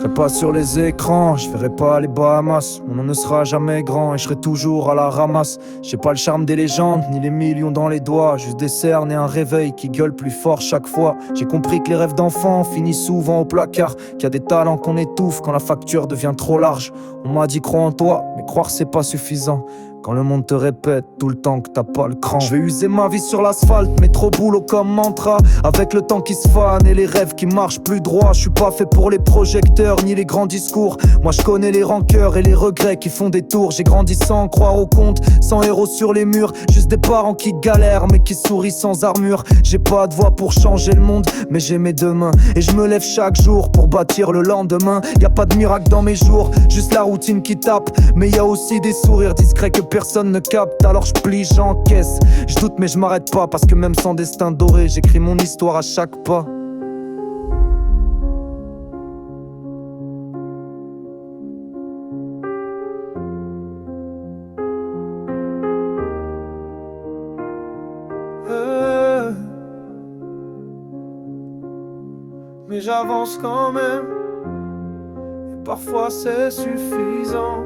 serai pas sur les écrans, je verrai pas les Bahamas. Mon nom ne sera jamais grand et je serai toujours à la ramasse. J'ai pas le charme des légendes, ni les millions dans les doigts. Juste des cernes et un réveil qui gueule plus fort chaque fois. J'ai compris que les rêves d'enfants finissent souvent au placard, qu'il y a des talents qu'on étouffe quand la facture devient trop large. On m'a dit crois en toi, mais croire c'est pas suffisant. Quand le monde te répète tout le temps que t'as pas le cran. Je vais user ma vie sur l'asphalte, mais trop boulot comme mantra. Avec le temps qui se fane et les rêves qui marchent plus droit. Je suis pas fait pour les projecteurs ni les grands discours. Moi je connais les rancœurs et les regrets qui font des tours. J'ai grandi sans croire au compte, sans héros sur les murs. Juste des parents qui galèrent mais qui sourient sans armure. J'ai pas de voix pour changer le monde, mais j'ai mes deux mains. Et je me lève chaque jour pour bâtir le lendemain. Y a pas de miracle dans mes jours, juste la routine qui tape. Mais y a aussi des sourires discrets que personne ne capte, alors je plie, j'encaisse. Je doute mais je m'arrête pas, parce que même sans destin doré, j'écris mon histoire à chaque pas. Mais j'avance quand même, et parfois c'est suffisant.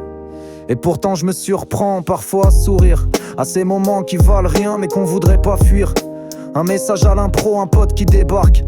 Et pourtant je me surprends parfois à sourire à ces moments qui valent rien mais qu'on voudrait pas fuir. Un message à l'impro, un pote qui débarque,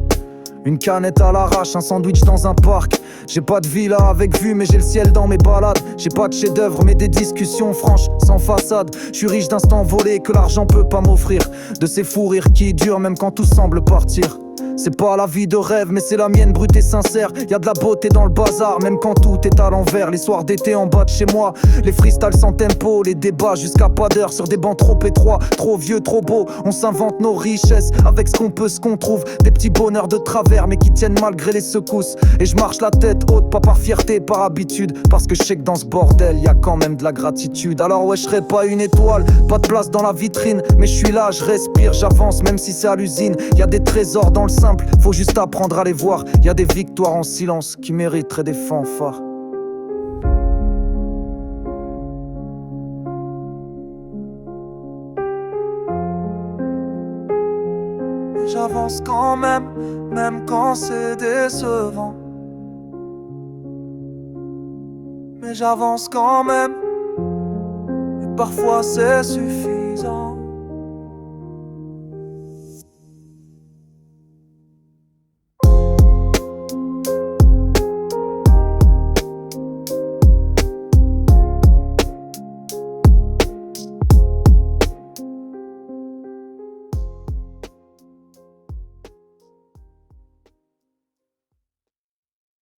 une canette à l'arrache, un sandwich dans un parc. J'ai pas de villa avec vue mais j'ai le ciel dans mes balades. J'ai pas de chef d'œuvre mais des discussions franches sans façade. Je suis riche d'instants volés que l'argent peut pas m'offrir, de ces fous rires qui durent même quand tout semble partir. C'est pas la vie de rêve mais c'est la mienne brute et sincère. Y'a de la beauté dans le bazar même quand tout est à l'envers. Les soirs d'été en bas de chez moi, les freestyles sans tempo, les débats jusqu'à pas d'heure sur des bancs trop étroits, trop vieux, trop beaux. On s'invente nos richesses avec ce qu'on peut, ce qu'on trouve. Des petits bonheurs de travers mais qui tiennent malgré les secousses. Et je marche la tête haute, pas par fierté, par habitude, parce que je sais que dans ce bordel y'a quand même de la gratitude. Alors ouais je serai pas une étoile, pas de place dans la vitrine, mais je suis là, je respire, j'avance même si c'est à l'usine. Y'a des trésors dans le simple, faut juste apprendre à les voir. Y'a des victoires en silence qui mériteraient des fanfares. J'avance quand même quand c'est décevant. Mais j'avance quand même, et parfois c'est suffisant.